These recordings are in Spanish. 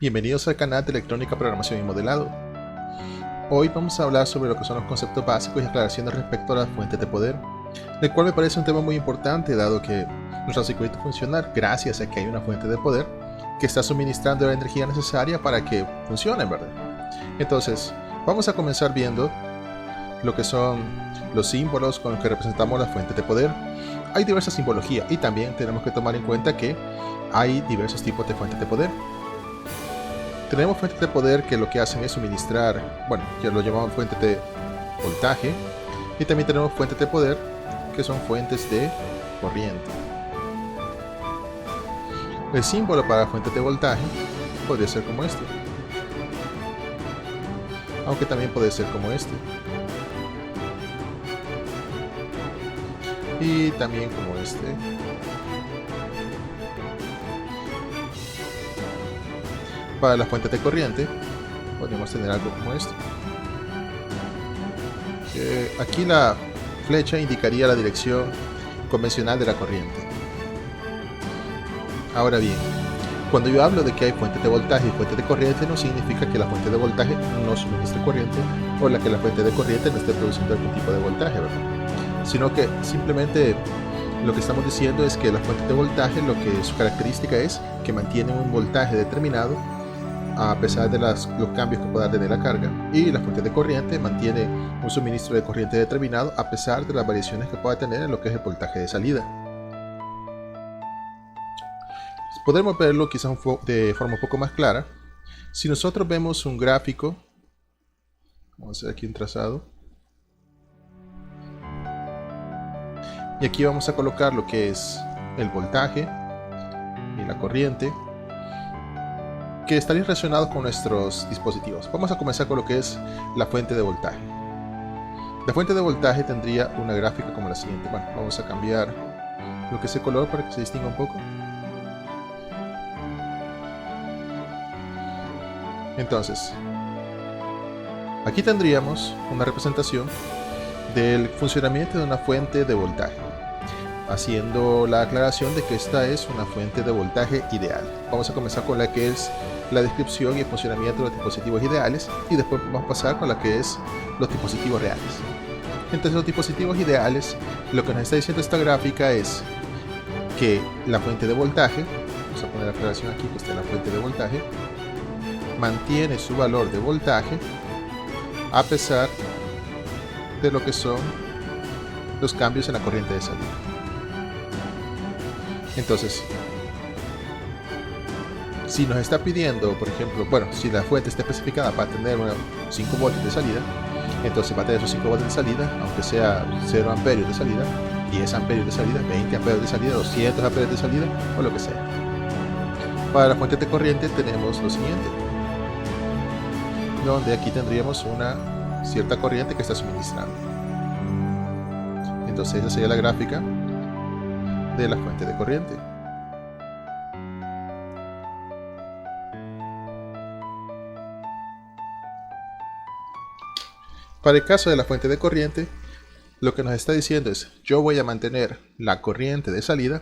Bienvenidos al canal de Electrónica, Programación y Modelado. Hoy vamos a hablar sobre lo que son los conceptos básicos y aclaraciones respecto a las fuentes de poder, el cual me parece un tema muy importante dado que nuestro circuito funciona gracias a que hay una fuente de poder que está suministrando la energía necesaria para que funcione, ¿verdad? Entonces, vamos a comenzar viendo lo que son los símbolos con los que representamos las fuentes de poder. Hay diversa simbología y también tenemos que tomar en cuenta que hay diversos tipos de fuentes de poder. Tenemos fuentes de poder que lo que hacen es suministrar, bueno, que lo llamamos fuentes de voltaje, y también tenemos fuentes de poder que son fuentes de corriente. El símbolo para fuentes de voltaje podría ser como este, aunque también puede ser como este, y también como este. Para las fuentes de corriente podemos tener algo como esto. Aquí la flecha indicaría la dirección convencional de la corriente. Ahora bien, cuando yo hablo de que hay fuentes de voltaje y fuentes de corriente, no significa que la fuente de voltaje no suministre corriente o que la fuente de corriente no esté produciendo algún tipo de voltaje, ¿verdad? Sino que simplemente lo que estamos diciendo es que las fuentes de voltaje, lo que su característica es que mantienen un voltaje determinado a pesar de los cambios que pueda tener la carga, y la fuente de corriente mantiene un suministro de corriente determinado a pesar de las variaciones que pueda tener en lo que es el voltaje de salida. Podremos verlo quizás de forma un poco más clara si nosotros vemos un gráfico. Vamos a hacer aquí un trazado y aquí vamos a colocar lo que es el voltaje y la corriente que estarían relacionados con nuestros dispositivos. Vamos a comenzar con lo que es la fuente de voltaje. La fuente de voltaje tendría una gráfica como la siguiente. Bueno, vamos a cambiar lo que es el color para que se distinga un poco. Entonces, aquí tendríamos una representación del funcionamiento de una fuente de voltaje, haciendo la aclaración de que esta es una fuente de voltaje ideal. Vamos a comenzar con la que es la descripción y el funcionamiento de los dispositivos ideales, y después vamos a pasar con la que es los dispositivos reales. Entonces, los dispositivos ideales, lo que nos está diciendo esta gráfica es que la fuente de voltaje, vamos a poner la aclaración aquí que está la fuente de voltaje, mantiene su valor de voltaje a pesar de lo que son los cambios en la corriente de salida. Entonces, si nos está pidiendo, por ejemplo, bueno, si la fuente está especificada para tener 5 voltios de salida, entonces va a tener esos 5 voltios de salida, aunque sea 0 amperios de salida, 10 amperios de salida, 20 amperios de salida, 200 amperios de salida, o lo que sea. Para la fuente de corriente tenemos lo siguiente, donde aquí tendríamos una cierta corriente que está suministrando. Entonces esa sería la gráfica de la fuente de corriente. Para el caso de la fuente de corriente, lo que nos está diciendo es: yo voy a mantener la corriente de salida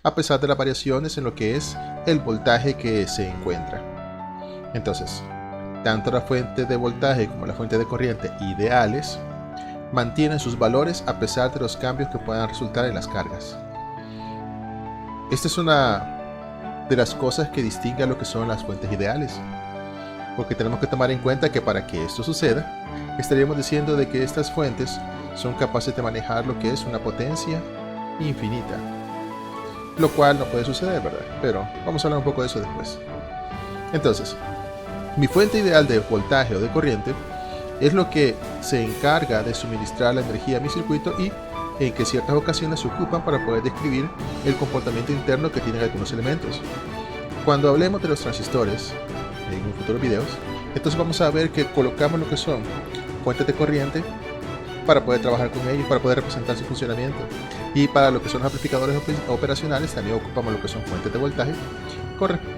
a pesar de las variaciones en lo que es el voltaje que se encuentra. Entonces, tanto la fuente de voltaje como la fuente de corriente ideales mantienen sus valores a pesar de los cambios que puedan resultar en las cargas. Esta es una de las cosas que distingue a lo que son las fuentes ideales, porque tenemos que tomar en cuenta que para que esto suceda, estaríamos diciendo de que estas fuentes son capaces de manejar lo que es una potencia infinita, lo cual no puede suceder, ¿verdad? Pero vamos a hablar un poco de eso después. Entonces, mi fuente ideal de voltaje o de corriente es lo que se encarga de suministrar la energía a mi circuito y en que ciertas ocasiones se ocupan para poder describir el comportamiento interno que tienen algunos elementos. Cuando hablemos de los transistores en un futuro videos, entonces vamos a ver que colocamos lo que son fuentes de corriente para poder trabajar con ellos, para poder representar su funcionamiento, y para lo que son los amplificadores operacionales también ocupamos lo que son fuentes de voltaje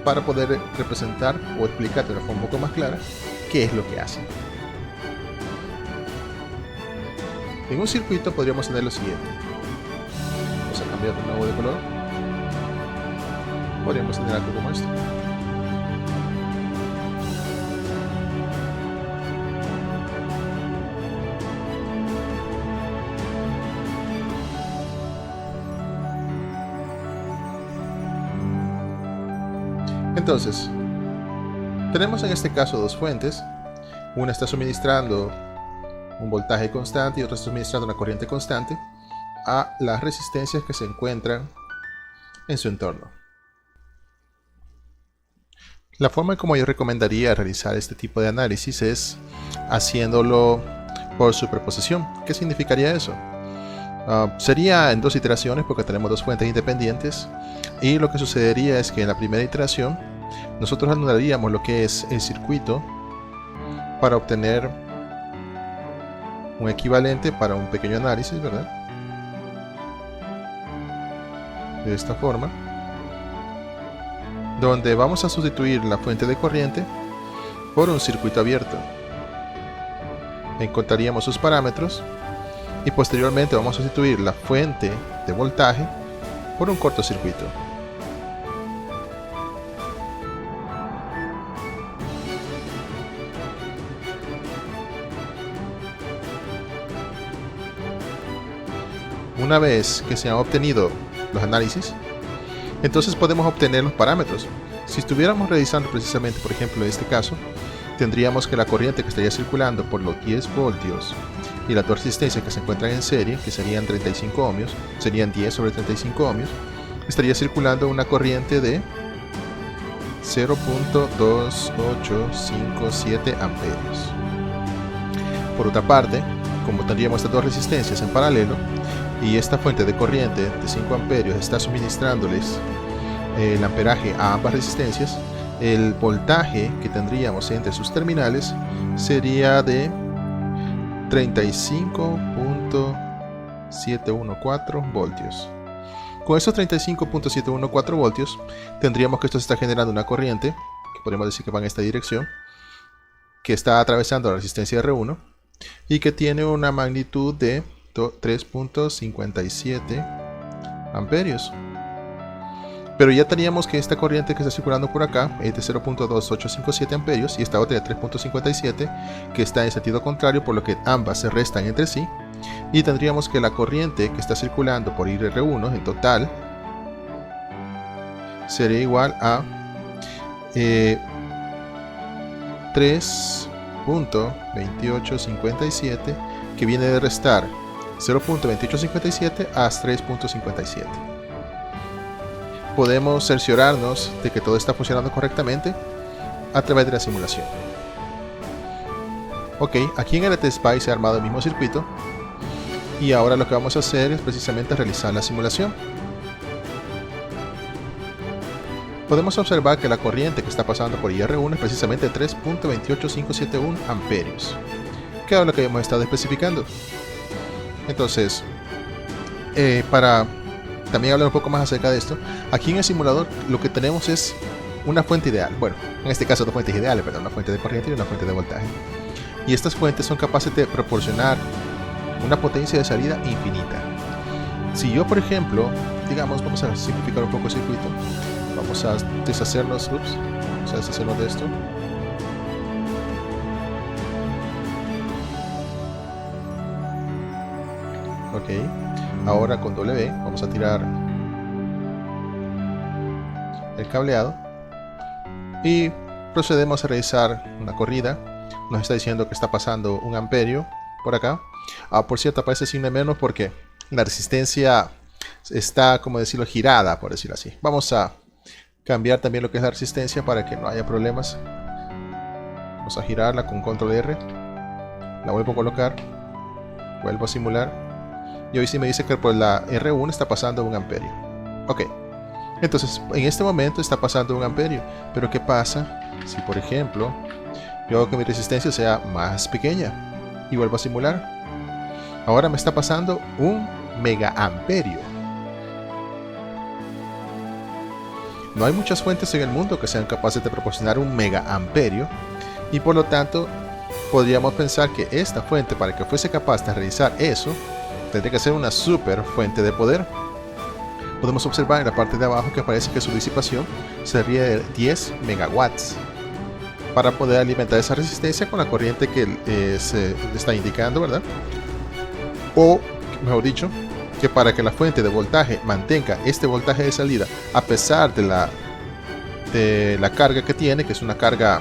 para poder representar o explicar de una forma un poco más clara qué es lo que hacen. En un circuito podríamos tener lo siguiente. Vamos a cambiar de nuevo de color. Podríamos tener algo como esto. Entonces, tenemos en este caso dos fuentes. Una está suministrando un voltaje constante y otra está suministrando una corriente constante a las resistencias que se encuentran en su entorno. La forma en como yo recomendaría realizar este tipo de análisis es haciéndolo por superposición. ¿Qué significaría eso? Sería en dos iteraciones porque tenemos dos fuentes independientes, y lo que sucedería es que en la primera iteración nosotros anularíamos lo que es el circuito para obtener un equivalente para un pequeño análisis, ¿verdad? De esta forma, donde vamos a sustituir la fuente de corriente por un circuito abierto. Encontraríamos sus parámetros y posteriormente vamos a sustituir la fuente de voltaje por un cortocircuito. Una vez que se han obtenido los análisis, entonces podemos obtener los parámetros. Si estuviéramos revisando precisamente, por ejemplo, en este caso, tendríamos que la corriente que estaría circulando por los 10 voltios y las dos resistencias que se encuentran en serie, que serían 35 ohmios, serían 10 sobre 35 ohmios, estaría circulando una corriente de 0.2857 amperios. Por otra parte, como tendríamos estas dos resistencias en paralelo, y esta fuente de corriente de 5 amperios está suministrándoles el amperaje a ambas resistencias, el voltaje que tendríamos entre sus terminales sería de 35.714 voltios. Con esos 35.714 voltios tendríamos que esto está generando una corriente, que podemos decir que va en esta dirección, que está atravesando la resistencia R1 y que tiene una magnitud de 3.57 amperios. Pero ya teníamos que esta corriente que está circulando por acá es de 0.2857 amperios y esta otra de 3.57 que está en sentido contrario, por lo que ambas se restan entre sí, y tendríamos que la corriente que está circulando por IR1 en total sería igual a 3.2857, que viene de restar 0.2857 a 3.57. Podemos cerciorarnos de que todo está funcionando correctamente a través de la simulación. Ok, aquí en el LTSPI se ha armado el mismo circuito y ahora lo que vamos a hacer es precisamente realizar la simulación. Podemos observar que la corriente que está pasando por IR1 es precisamente 3.28571 amperios, que es lo que hemos estado especificando. Entonces, para también hablar un poco más acerca de esto, aquí en el simulador lo que tenemos es una fuente ideal. Bueno, en este caso dos fuentes ideales, ¿verdad? Una fuente de corriente y una fuente de voltaje. Y estas fuentes son capaces de proporcionar una potencia de salida infinita. Si yo, por ejemplo, digamos, vamos a simplificar un poco el circuito. Vamos a deshacernos, vamos a deshacernos de esto. Ok, ahora con W vamos a tirar el cableado y procedemos a realizar una corrida. Nos está diciendo que está pasando 1 amperio por acá. Por cierto, aparece signo de menos porque la resistencia está, como decirlo, girada, por decirlo así. Vamos a cambiar también lo que es la resistencia para que no haya problemas. Vamos a girarla con control R, la vuelvo a colocar, vuelvo a simular. Y hoy sí me dice que por la R1 está pasando 1 amperio. Ok, entonces en este momento está pasando 1 amperio. Pero ¿qué pasa si, por ejemplo, yo hago que mi resistencia sea más pequeña y vuelvo a simular? Ahora me está pasando 1 megaamperio. No hay muchas fuentes en el mundo que sean capaces de proporcionar 1 megaamperio, y por lo tanto podríamos pensar que esta fuente, para que fuese capaz de realizar eso, tendría que ser una super fuente de poder. Podemos observar en la parte de abajo que aparece que su disipación sería de 10 megawatts para poder alimentar esa resistencia con la corriente que se está indicando, ¿verdad? O, mejor dicho, que para que la fuente de voltaje mantenga este voltaje de salida a pesar de la de la carga que tiene, que es una carga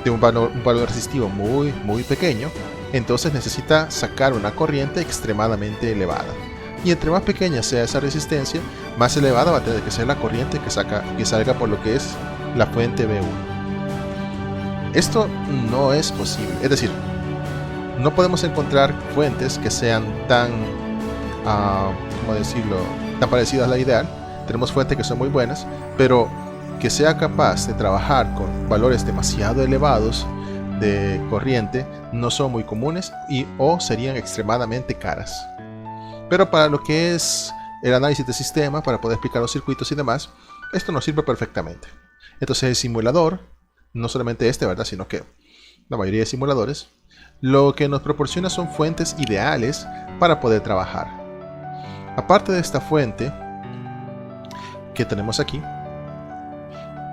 de un valor resistivo muy pequeño, entonces necesita sacar una corriente extremadamente elevada. Y entre más pequeña sea esa resistencia, más elevada va a tener que ser la corriente que salga por lo que es la fuente B1. Esto no es posible, es decir, no podemos encontrar fuentes que sean tan, ¿cómo decirlo?, tan parecidas a la ideal. Tenemos fuentes que son muy buenas, pero que sea capaz de trabajar con valores demasiado elevados de corriente no son muy comunes o serían extremadamente caras. Pero para lo que es el análisis de sistema, para poder explicar los circuitos y demás, esto nos sirve perfectamente. Entonces el simulador, no solamente este, ¿verdad?, sino que la mayoría de simuladores, lo que nos proporciona son fuentes ideales para poder trabajar. Aparte de esta fuente que tenemos aquí,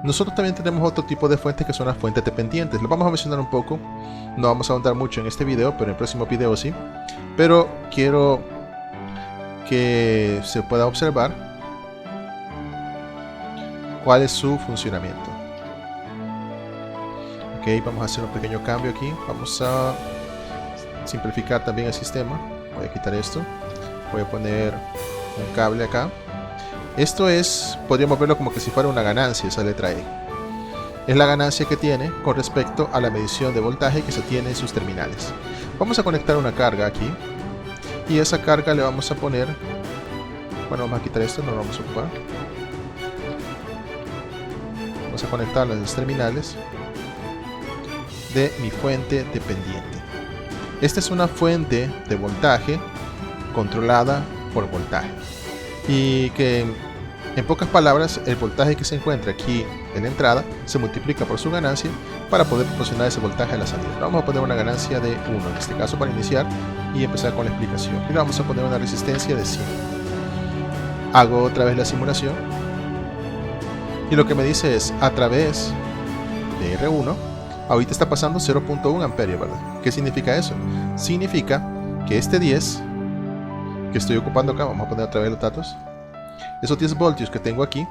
nosotros también tenemos otro tipo de fuentes que son las fuentes dependientes. Lo vamos a mencionar un poco, no vamos a ahondar mucho en este video, pero en el próximo video sí. Pero quiero que se pueda observar cuál es su funcionamiento. Ok, vamos a hacer un pequeño cambio aquí. Vamos a simplificar también el sistema. Voy a quitar esto. Voy a poner un cable acá. Esto es, podríamos verlo como que si fuera una ganancia, esa letra E. Es la ganancia que tiene con respecto a la medición de voltaje que se tiene en sus terminales. Vamos a conectar una carga aquí. Y esa carga le vamos a poner, bueno, vamos a quitar esto, no lo vamos a ocupar. Vamos a conectarlo en los terminales de mi fuente dependiente. Esta es una fuente de voltaje controlada por voltaje. Y que, en pocas palabras, el voltaje que se encuentra aquí en la entrada se multiplica por su ganancia para poder proporcionar ese voltaje a la salida. Vamos a poner una ganancia de 1 en este caso para iniciar y empezar con la explicación. Y le vamos a poner una resistencia de 100. Hago otra vez la simulación. Y lo que me dice es, a través de R1, ahorita está pasando 0.1 amperios, ¿verdad? ¿Qué significa eso? Significa que este 10 que estoy ocupando acá, vamos a poner otra vez los datos, esos 10 voltios que tengo aquí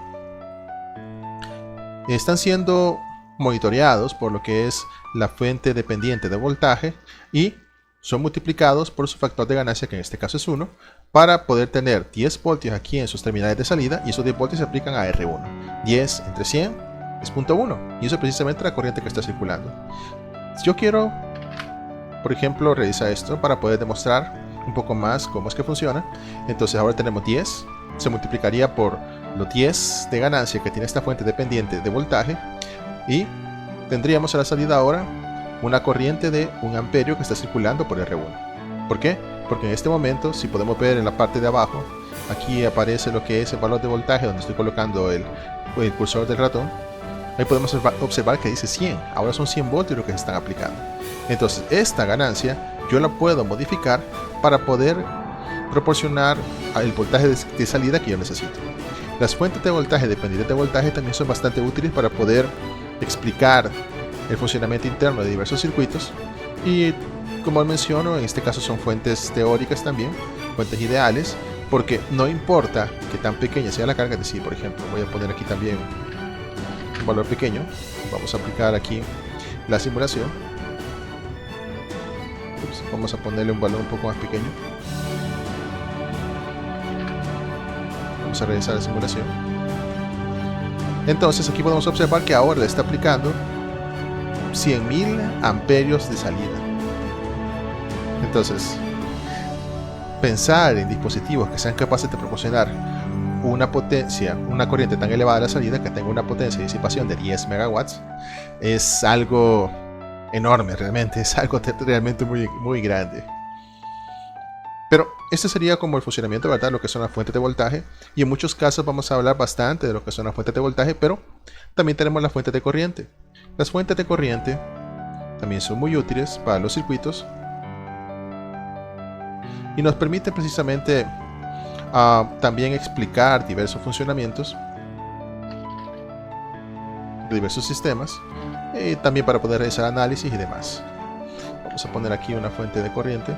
están siendo monitoreados por lo que es la fuente dependiente de voltaje y son multiplicados por su factor de ganancia, que en este caso es 1, para poder tener 10 voltios aquí en sus terminales de salida, y esos 10 voltios se aplican a R1. 10 entre 100 es 0.1, y eso es precisamente la corriente que está circulando. Si yo quiero, por ejemplo, realizar esto para poder demostrar un poco más cómo es que funciona, entonces ahora tenemos 10, se multiplicaría por los 10 de ganancia que tiene esta fuente dependiente de voltaje, y tendríamos a la salida ahora una corriente de 1 amperio que está circulando por R1. ¿Por qué? Porque en este momento, si podemos ver en la parte de abajo, aquí aparece lo que es el valor de voltaje donde estoy colocando el cursor del ratón. Ahí podemos observar que dice 100, ahora son 100 voltios lo que se están aplicando. Entonces esta ganancia yo la puedo modificar para poder proporcionar el voltaje de salida que yo necesito. Las fuentes de voltaje dependientes de voltaje también son bastante útiles para poder explicar el funcionamiento interno de diversos circuitos, y como menciono, en este caso son fuentes teóricas también, fuentes ideales, porque no importa que tan pequeña sea la carga. Es decir, por ejemplo, voy a poner aquí también un valor pequeño, vamos a aplicar aquí la simulación. Vamos a ponerle un valor un poco más pequeño. Vamos a realizar la simulación. Entonces aquí podemos observar que ahora le está aplicando 100.000 amperios de salida. Entonces, pensar en dispositivos que sean capaces de proporcionar una potencia, una corriente tan elevada a la salida, que tenga una potencia de disipación de 10 megawatts, es algo enorme, realmente, es algo realmente muy grande. Pero este sería como el funcionamiento, ¿verdad?, lo que son las fuentes de voltaje, y en muchos casos vamos a hablar bastante de lo que son las fuentes de voltaje, pero también tenemos las fuentes de corriente. Las fuentes de corriente también son muy útiles para los circuitos y nos permiten precisamente también explicar diversos funcionamientos de diversos sistemas, y también para poder realizar análisis y demás. Vamos a poner aquí una fuente de corriente.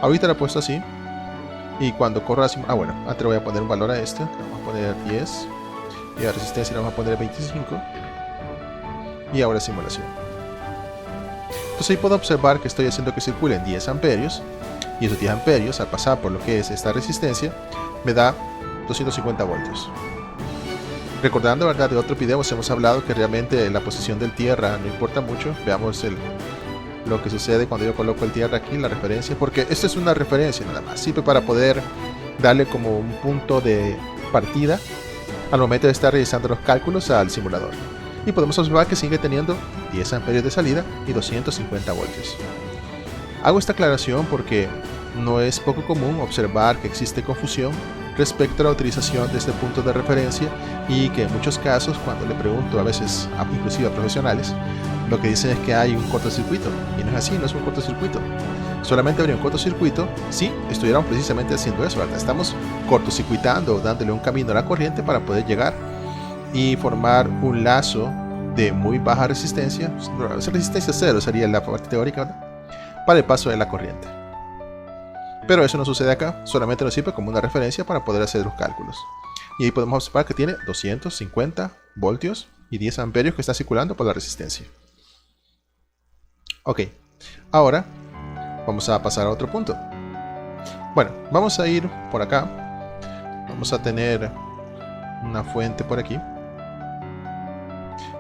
Ahorita la he puesto así, y cuando corra así, bueno, antes le voy a poner un valor a este, le vamos a poner 10, Y la resistencia la vamos a poner 25. Y ahora simulación. Entonces ahí puedo observar que estoy haciendo que circulen 10 amperios. Y esos 10 amperios, al pasar por lo que es esta resistencia, me da 250 voltios. Recordando, ¿verdad? De otros videos hemos hablado que realmente la posición del tierra no importa mucho. Veamos lo que sucede cuando yo coloco el tierra aquí, la referencia. Porque esto es una referencia nada más. Sirve para poder darle como un punto de partida al momento de estar realizando los cálculos al simulador. Y podemos observar que sigue teniendo 10 amperios de salida y 250 voltios. Hago esta aclaración porque no es poco común observar que existe confusión respecto a la utilización de este punto de referencia y que en muchos casos, cuando le pregunto a veces, inclusive a profesionales, lo que dicen es que hay un cortocircuito. Y no es así, no es un cortocircuito. Solamente habría un cortocircuito si estuviéramos precisamente haciendo eso, ¿verdad? Estamos cortocircuitando, dándole un camino a la corriente para poder llegar y formar un lazo de muy baja resistencia, resistencia cero sería la parte teórica, ¿verdad? Para el paso de la corriente. Pero eso no sucede acá, solamente nos sirve como una referencia para poder hacer los cálculos. Y ahí podemos observar que tiene 250 voltios y 10 amperios que está circulando por la resistencia. Ok, ahora vamos a pasar a otro punto. Bueno, vamos a ir por acá. Vamos a tener una fuente por aquí.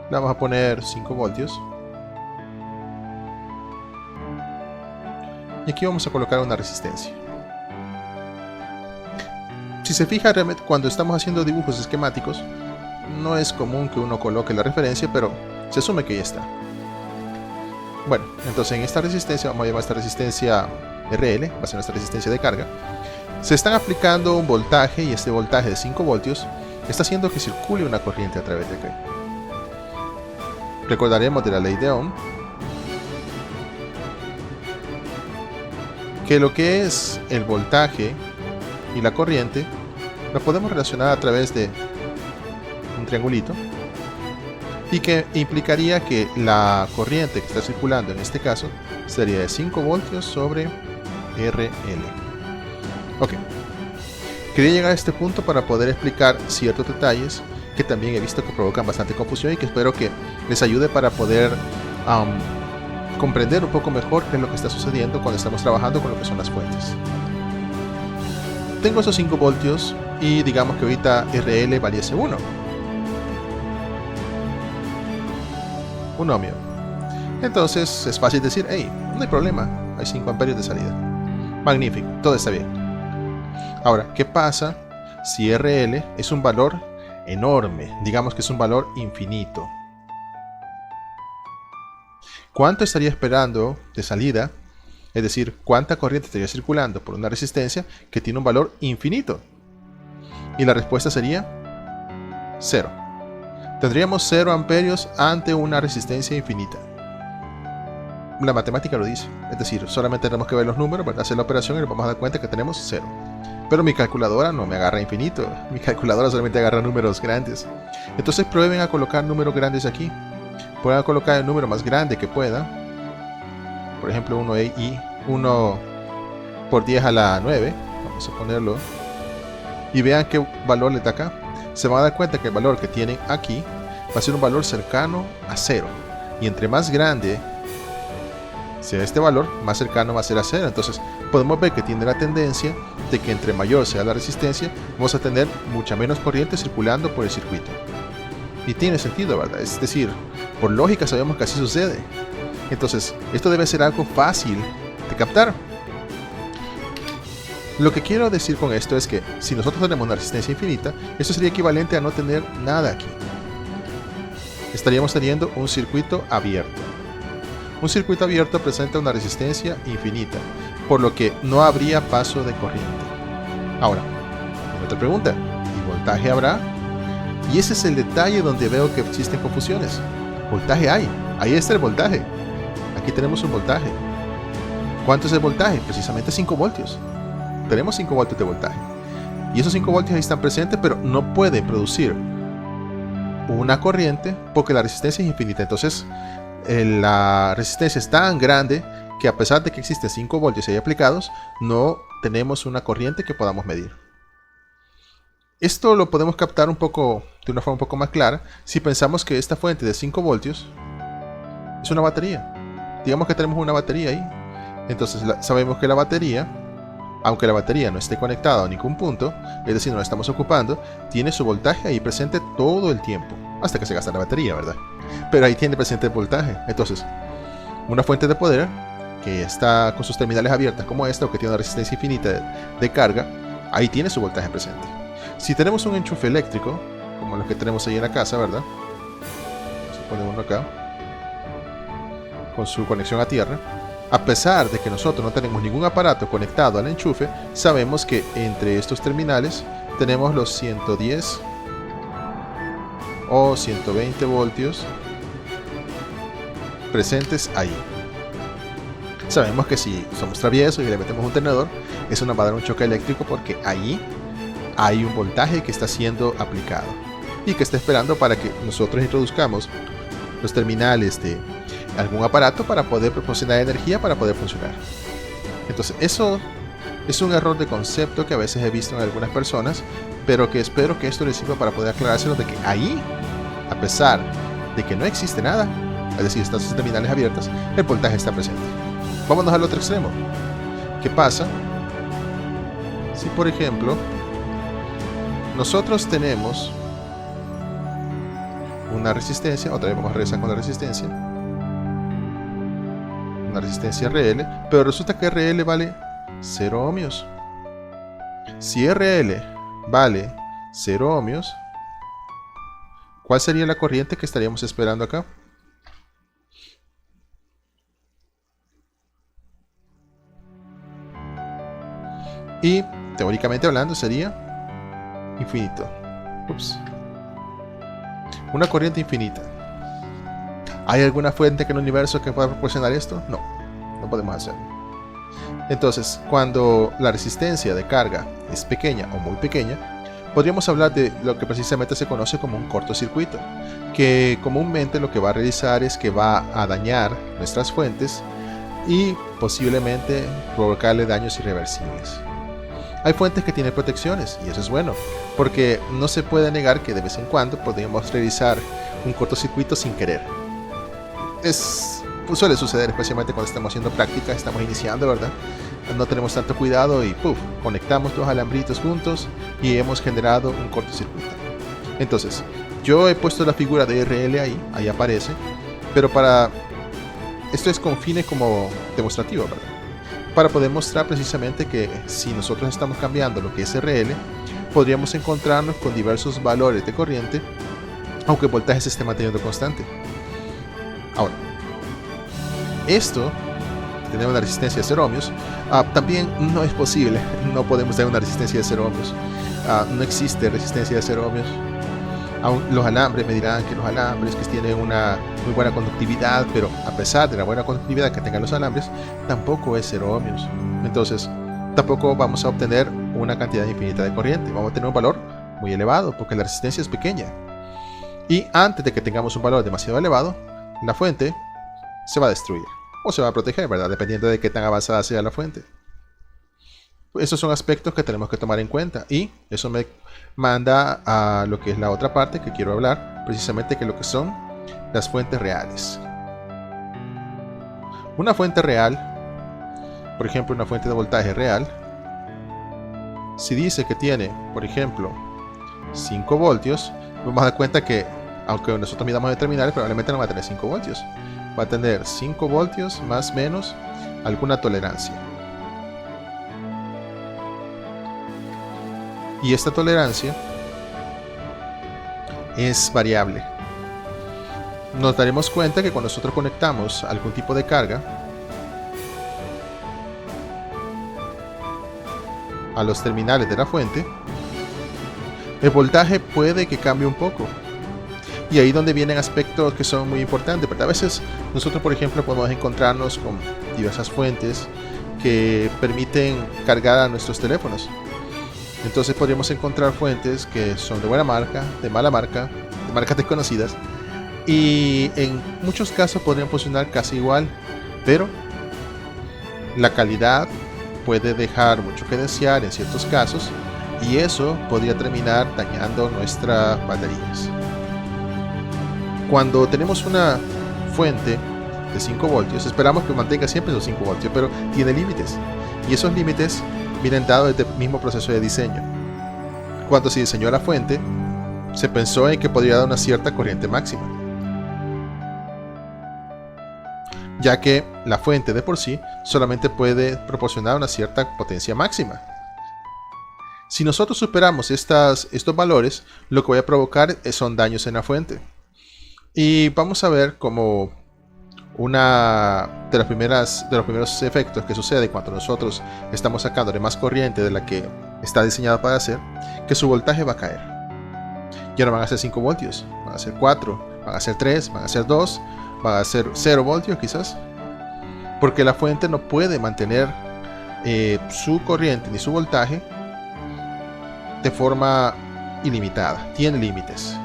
Le vamos a poner 5 voltios. Y aquí vamos a colocar una resistencia. Si se fija, realmente cuando estamos haciendo dibujos esquemáticos, no es común que uno coloque la referencia, pero se asume que ya está. Bueno, entonces en esta resistencia, vamos a llamar esta resistencia RL, va a ser nuestra resistencia de carga. Se están aplicando un voltaje y este voltaje de 5 voltios está haciendo que circule una corriente a través de aquí. Recordaremos de la ley de Ohm que lo que es el voltaje y la corriente lo podemos relacionar a través de un triangulito y que implicaría que la corriente que está circulando en este caso sería de 5 voltios sobre RL. Ok, quería llegar a este punto para poder explicar ciertos detalles que también he visto que provocan bastante confusión y que espero que les ayude para poder comprender un poco mejor qué es lo que está sucediendo cuando estamos trabajando con lo que son las fuentes. Tengo esos 5 voltios y digamos que ahorita RL valiese 1 ohmio. Entonces es fácil decir, hey, no hay problema, hay 5 amperios de salida. Magnífico, todo está bien. Ahora, ¿qué pasa si RL es un valor enorme? Digamos que es un valor infinito. ¿Cuánto estaría esperando de salida? Es decir, ¿cuánta corriente estaría circulando por una resistencia que tiene un valor infinito? Y la respuesta sería 0. Tendríamos 0 amperios ante una resistencia infinita. La matemática lo dice. Es decir, solamente tenemos que ver los números, ¿verdad? Hacer la operación y nos vamos a dar cuenta que tenemos 0. Pero mi calculadora no me agarra infinito. Mi calculadora solamente agarra números grandes. Entonces prueben a colocar números grandes aquí. Pueden colocar el número más grande que pueda. Por ejemplo, 1 por 10 a la 9. Vamos a ponerlo. Y vean qué valor les da acá. Se van a dar cuenta que el valor que tienen aquí va a ser un valor cercano a 0. Y entre más grande sea este valor, más cercano va a ser a 0. Entonces podemos ver que tiene la tendencia de que entre mayor sea la resistencia, vamos a tener mucha menos corriente circulando por el circuito. Y tiene sentido, ¿verdad? Es decir, por lógica sabemos que así sucede. Entonces, esto debe ser algo fácil de captar. Lo que quiero decir con esto es que si nosotros tenemos una resistencia infinita, esto sería equivalente a no tener nada aquí. Estaríamos teniendo un circuito abierto. Un circuito abierto presenta una resistencia infinita, por lo que no habría paso de corriente. Ahora, otra pregunta, ¿y voltaje habrá? Y ese es el detalle donde veo que existen confusiones. Voltaje hay, ahí está el voltaje. Aquí tenemos un voltaje. ¿Cuánto es el voltaje? Precisamente 5 voltios. Tenemos 5 voltios de voltaje. Y esos 5 voltios ahí están presentes, pero no pueden producir una corriente porque la resistencia es infinita. Entonces, la resistencia es tan grande que a pesar de que existen 5 voltios ahí aplicados, no tenemos una corriente que podamos medir. Esto lo podemos captar de una forma un poco más clara si pensamos que esta fuente de 5 voltios es una batería. Digamos que tenemos una batería ahí. Entonces sabemos que la batería, aunque la batería no esté conectada a ningún punto, es decir, no la estamos ocupando, tiene su voltaje ahí presente todo el tiempo, hasta que se gasta la batería, ¿verdad? Pero ahí tiene presente el voltaje. Entonces, una fuente de poder que está con sus terminales abiertas como esta, o que tiene una resistencia infinita de carga, ahí tiene su voltaje presente. Si tenemos un enchufe eléctrico, como los que tenemos ahí en la casa, ¿verdad? Vamos a poner uno acá, con su conexión a tierra. A pesar de que nosotros no tenemos ningún aparato conectado al enchufe, sabemos que entre estos terminales tenemos los 110 o 120 voltios presentes ahí. Sabemos que si somos traviesos y le metemos un tenedor, eso nos va a dar un choque eléctrico, porque ahí hay un voltaje que está siendo aplicado y que está esperando para que nosotros introduzcamos los terminales de algún aparato para poder proporcionar energía para poder funcionar. Entonces eso es un error de concepto que a veces he visto en algunas personas, pero que espero que esto les sirva para poder aclarárselo de que ahí, a pesar de que no existe nada, es decir, están sus terminales abiertas, el voltaje está presente. Vámonos al otro extremo. ¿Qué pasa si, por ejemplo, nosotros tenemos una resistencia? Otra vez vamos a regresar con la resistencia. Una resistencia RL, pero resulta que RL vale 0 ohmios. Si RL vale 0 ohmios, ¿cuál sería la corriente que estaríamos esperando acá? Y teóricamente hablando sería infinito. Ups. Una corriente infinita. ¿Hay alguna fuente en el universo que pueda proporcionar esto? No, no podemos hacerlo. Entonces, cuando la resistencia de carga es pequeña o muy pequeña, podríamos hablar de lo que precisamente se conoce como un cortocircuito, que comúnmente lo que va a realizar es que va a dañar nuestras fuentes y posiblemente provocarle daños irreversibles. Hay fuentes que tienen protecciones, y eso es bueno, porque no se puede negar que de vez en cuando podríamos realizar un cortocircuito sin querer. Suele suceder, especialmente cuando estamos haciendo práctica, estamos iniciando, ¿verdad? No tenemos tanto cuidado y ¡puf!, conectamos dos alambritos juntos y hemos generado un cortocircuito. Entonces, yo he puesto la figura de RL ahí aparece, pero esto es con fines como demostrativo, ¿verdad? Para poder mostrar precisamente que si nosotros estamos cambiando lo que es RL, podríamos encontrarnos con diversos valores de corriente, aunque el voltaje se esté manteniendo constante. Ahora, esto, tener una resistencia de 0 ohmios, también no es posible. No podemos tener una resistencia de 0 ohmios. No existe resistencia de 0 ohmios. Aún los alambres me dirán que los alambres que tienen una muy buena conductividad, pero a pesar de la buena conductividad que tengan los alambres, tampoco es 0 ohmios. Entonces, tampoco vamos a obtener una cantidad infinita de corriente. Vamos a tener un valor muy elevado porque la resistencia es pequeña. Y antes de que tengamos un valor demasiado elevado, la fuente se va a destruir o se va a proteger, ¿verdad? Dependiendo de qué tan avanzada sea la fuente. Esos son aspectos que tenemos que tomar en cuenta, y eso me manda a lo que es la otra parte que quiero hablar, precisamente, que lo que son las fuentes reales. Una fuente real, por ejemplo una fuente de voltaje real, si dice que tiene, por ejemplo, 5 voltios, vamos a dar cuenta que aunque nosotros midamos de terminales, probablemente no va a tener 5 voltios. Va a tener 5 voltios más o menos alguna tolerancia. Y esta tolerancia es variable. Nos daremos cuenta que cuando nosotros conectamos algún tipo de carga a los terminales de la fuente, el voltaje puede que cambie un poco. Y ahí donde vienen aspectos que son muy importantes, ¿verdad? A veces nosotros, por ejemplo, podemos encontrarnos con diversas fuentes que permiten cargar a nuestros teléfonos. Entonces podríamos encontrar fuentes que son de buena marca, de mala marca, de marcas desconocidas, y en muchos casos podrían funcionar casi igual, pero la calidad puede dejar mucho que desear en ciertos casos, y eso podría terminar dañando nuestras baterías. Cuando tenemos una fuente de 5 voltios, esperamos que mantenga siempre esos 5 voltios, pero tiene límites, y esos límites vienen dados desde el mismo proceso de diseño. Cuando se diseñó la fuente, se pensó en que podría dar una cierta corriente máxima, ya que la fuente de por sí solamente puede proporcionar una cierta potencia máxima. Si nosotros superamos estos valores, lo que voy a provocar son daños en la fuente. Y vamos a ver como una de los primeros efectos que sucede cuando nosotros estamos sacando de más corriente de la que está diseñada para hacer, que su voltaje va a caer. Ya no van a ser 5 voltios, van a ser 4, van a ser 3, van a ser 2, van a ser 0 voltios quizás, porque la fuente no puede mantener su corriente ni su voltaje de forma ilimitada, tiene límites.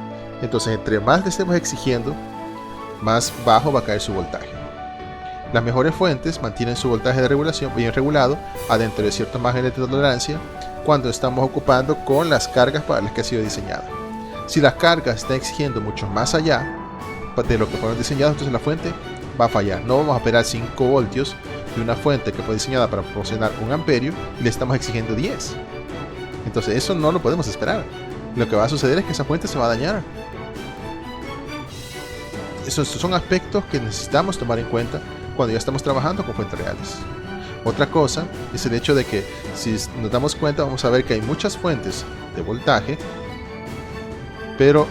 Entonces, entre más le estemos exigiendo, más bajo va a caer su voltaje. Las mejores fuentes mantienen su voltaje de regulación bien regulado adentro de ciertos márgenes de tolerancia cuando estamos ocupando con las cargas para las que ha sido diseñada. Si las cargas están exigiendo mucho más allá de lo que fueron diseñadas, entonces la fuente va a fallar. No vamos a esperar 5 voltios de una fuente que fue diseñada para proporcionar 1 amperio y le estamos exigiendo 10. Entonces eso no lo podemos esperar. Lo que va a suceder es que esa fuente se va a dañar. Esos son aspectos que necesitamos tomar en cuenta cuando ya estamos trabajando con fuentes reales. Otra cosa es el hecho de que si nos damos cuenta vamos a ver que hay muchas fuentes de voltaje, pero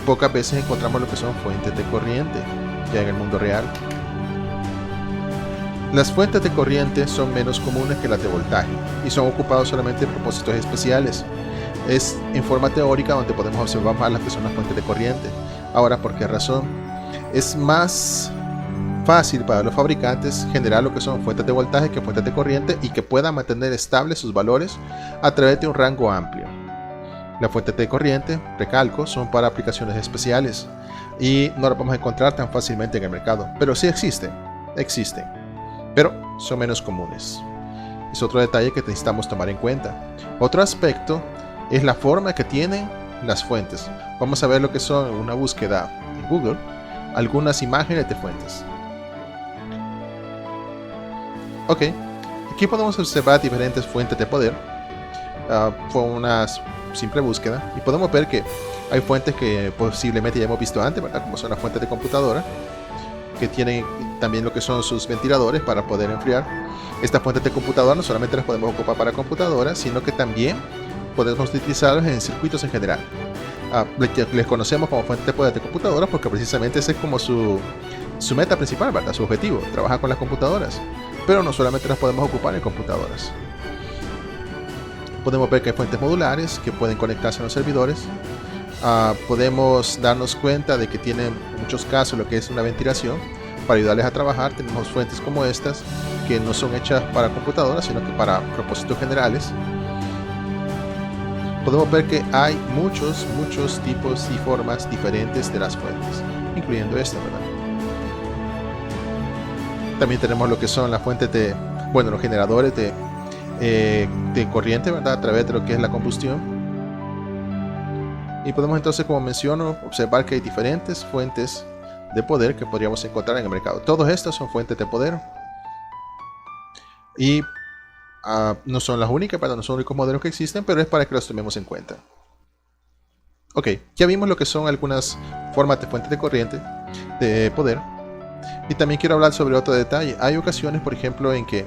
pocas veces encontramos lo que son fuentes de corriente ya en el mundo real. Las fuentes de corriente son menos comunes que las de voltaje y son ocupadas solamente en propósitos especiales. Es en forma teórica donde podemos observar más las que son las fuentes de corriente. Ahora, ¿por qué razón? Es más fácil para los fabricantes generar lo que son fuentes de voltaje que fuentes de corriente y que puedan mantener estables sus valores a través de un rango amplio. Las fuentes de corriente, recalco, son para aplicaciones especiales y no las vamos a encontrar tan fácilmente en el mercado, pero sí existen, pero son menos comunes. Es otro detalle que necesitamos tomar en cuenta. Otro aspecto es la forma que tienen las fuentes. Vamos a ver lo que son una búsqueda en Google, algunas imágenes de fuentes. Ok, aquí podemos observar diferentes fuentes de poder. Fue una simple búsqueda y podemos ver que hay fuentes que posiblemente ya hemos visto antes, ¿verdad? Como son las fuentes de computadora, que tienen también lo que son sus ventiladores para poder enfriar. Estas fuentes de computadora no solamente las podemos ocupar para computadoras, sino que también podemos utilizarlas en circuitos en general. Les conocemos como fuentes de poder de computadora porque precisamente ese es como su meta principal, ¿verdad? Su objetivo, trabajar con las computadoras. Pero no solamente las podemos ocupar en computadoras. Podemos ver que hay fuentes modulares que pueden conectarse a los servidores. Podemos darnos cuenta de que tienen en muchos casos lo que es una ventilación para ayudarles a trabajar. Tenemos fuentes como estas que no son hechas para computadoras sino que para propósitos generales. Podemos ver que hay muchos tipos y formas diferentes de las fuentes, incluyendo esta, ¿verdad? También tenemos lo que son las fuentes de, los generadores de corriente, ¿verdad? A través de lo que es la combustión. Y podemos entonces, como menciono, observar que hay diferentes fuentes de poder que podríamos encontrar en el mercado. Todas estas son fuentes de poder. Y no son las únicas, no son los únicos modelos que existen, pero es para que los tomemos en cuenta. Ok, ya vimos lo que son algunas formas de fuentes de corriente, de poder. Y también quiero hablar sobre otro detalle. Hay ocasiones, por ejemplo, en que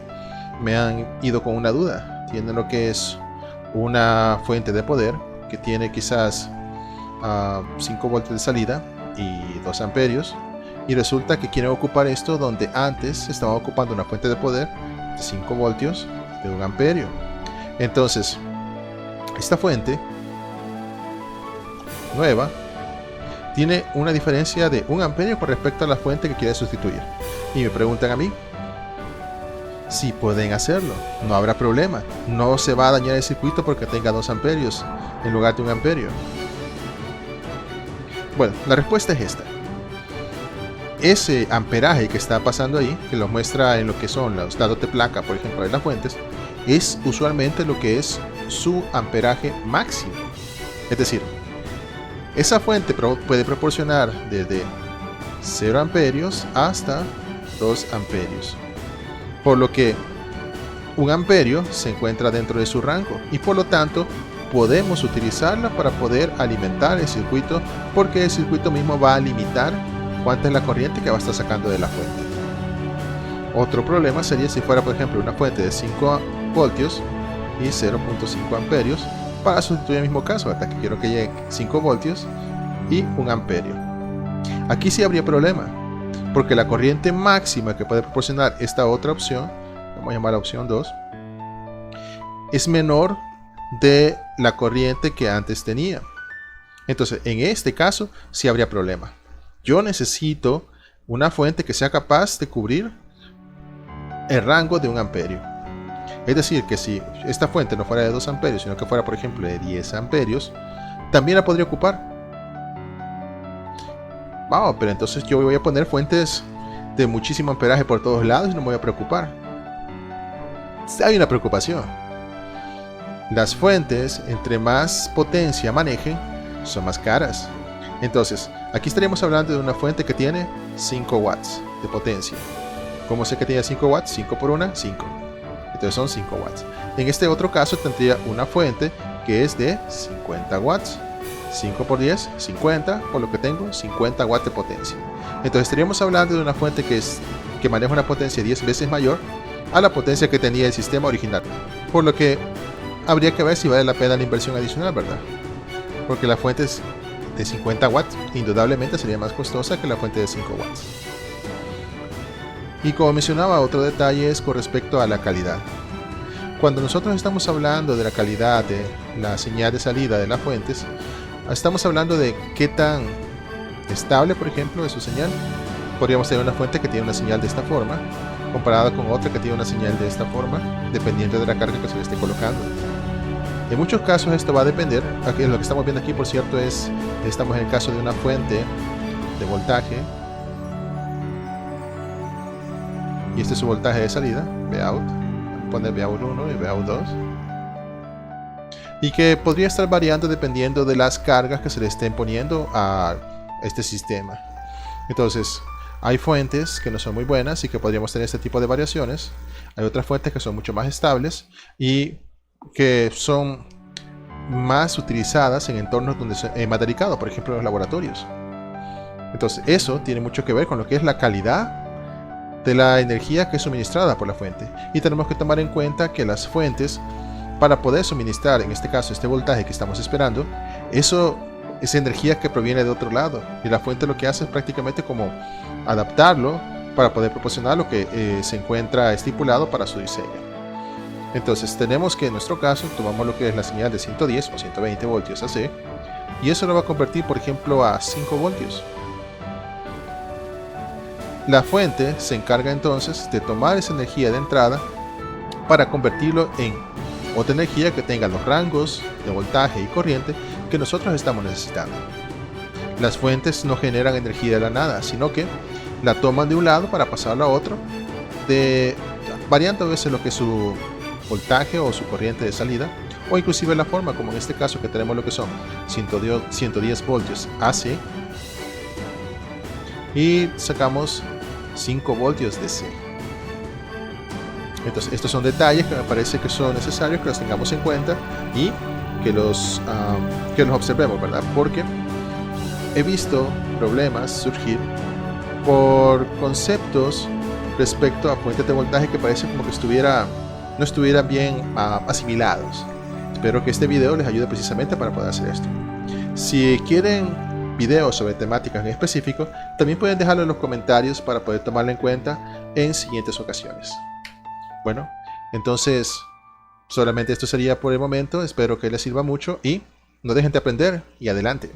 me han ido con una duda. Tienen lo que es una fuente de poder que tiene quizás 5 voltios de salida y 2 amperios. Y resulta que quieren ocupar esto donde antes estaban ocupando una fuente de poder de 5 voltios de 1 amperio. Entonces, esta fuente nueva tiene una diferencia de 1 amperio con respecto a la fuente que quiere sustituir. Y me preguntan a mí si pueden hacerlo. No habrá problema. No se va a dañar el circuito porque tenga 2 amperios en lugar de 1 amperio. Bueno, la respuesta es esta. Ese amperaje que está pasando ahí, que lo muestra en lo que son los datos de placa, por ejemplo, de las fuentes, es usualmente lo que es su amperaje máximo. Es decir, esa fuente puede proporcionar desde 0 amperios hasta 2 amperios. Por lo que 1 amperio se encuentra dentro de su rango y por lo tanto podemos utilizarla para poder alimentar el circuito, porque el circuito mismo va a limitar cuánta es la corriente que va a estar sacando de la fuente. Otro problema sería si fuera, por ejemplo, una fuente de 5 voltios y 0.5 amperios para sustituir el mismo caso, hasta que quiero que llegue 5 voltios y 1 amperio. Aquí sí habría problema, porque la corriente máxima que puede proporcionar esta otra opción, vamos a llamar la opción 2, es menor de la corriente que antes tenía. Entonces, en este caso sí habría problema. Yo necesito una fuente que sea capaz de cubrir el rango de 1 amperio. Es decir, que si esta fuente no fuera de 2 amperios, sino que fuera, por ejemplo, de 10 amperios, también la podría ocupar. Wow, pero entonces yo voy a poner fuentes de muchísimo amperaje por todos lados y no me voy a preocupar. Hay una preocupación. Las fuentes, entre más potencia manejen, son más caras. Entonces, aquí estaríamos hablando de una fuente que tiene 5 watts de potencia. ¿Cómo sé que tiene 5 watts? 5 por 1, 5. Entonces son 5 watts. En este otro caso tendría una fuente que es de 50 watts. 5 por 10, 50, por lo que tengo 50 watts de potencia. Entonces estaríamos hablando de una fuente que maneja una potencia 10 veces mayor a la potencia que tenía el sistema original. Por lo que habría que ver si vale la pena la inversión adicional, ¿verdad? Porque la fuente de 50 watts indudablemente sería más costosa que la fuente de 5 watts. Y como mencionaba, otro detalle es con respecto a la calidad. Cuando nosotros estamos hablando de la calidad de la señal de salida de las fuentes, estamos hablando de qué tan estable, por ejemplo, es su señal. Podríamos tener una fuente que tiene una señal de esta forma, comparada con otra que tiene una señal de esta forma, dependiendo de la carga que se le esté colocando. En muchos casos esto va a depender. Aquí, lo que estamos viendo aquí, por cierto, estamos en el caso de una fuente de voltaje. Y este es su voltaje de salida, Vout. Poner Vout 1 y Vout 2. Y que podría estar variando dependiendo de las cargas que se le estén poniendo a este sistema. Entonces, hay fuentes que no son muy buenas y que podríamos tener este tipo de variaciones. Hay otras fuentes que son mucho más estables y que son más utilizadas en entornos donde más delicados, por ejemplo en los laboratorios. Entonces, eso tiene mucho que ver con lo que es la calidad de la energía que es suministrada por la fuente. Y tenemos que tomar en cuenta que las fuentes, para poder suministrar, en este caso, este voltaje que estamos esperando, eso es energía que proviene de otro lado. Y la fuente lo que hace es prácticamente como adaptarlo para poder proporcionar lo que se encuentra estipulado para su diseño. Entonces tenemos que en nuestro caso tomamos lo que es la señal de 110 o 120 voltios AC y eso lo va a convertir, por ejemplo, a 5 voltios. La fuente se encarga entonces de tomar esa energía de entrada para convertirlo en otra energía que tenga los rangos de voltaje y corriente que nosotros estamos necesitando. Las fuentes no generan energía de la nada, sino que la toman de un lado para pasarlo a otro, variando a veces lo que es su voltaje o su corriente de salida, o inclusive la forma, como en este caso que tenemos lo que son 110 voltios AC y sacamos 5 voltios DC. Entonces estos son detalles que me parece que son necesarios que los tengamos en cuenta y que los observemos, ¿verdad? Porque he visto problemas surgir por conceptos respecto a fuentes de voltaje que parece como que no estuvieran bien asimilados. Espero que este video les ayude precisamente para poder hacer esto. Si quieren videos sobre temáticas en específico, también pueden dejarlo en los comentarios para poder tomarlo en cuenta en siguientes ocasiones. Bueno, entonces solamente esto sería por el momento. Espero que les sirva mucho y no dejen de aprender y adelante.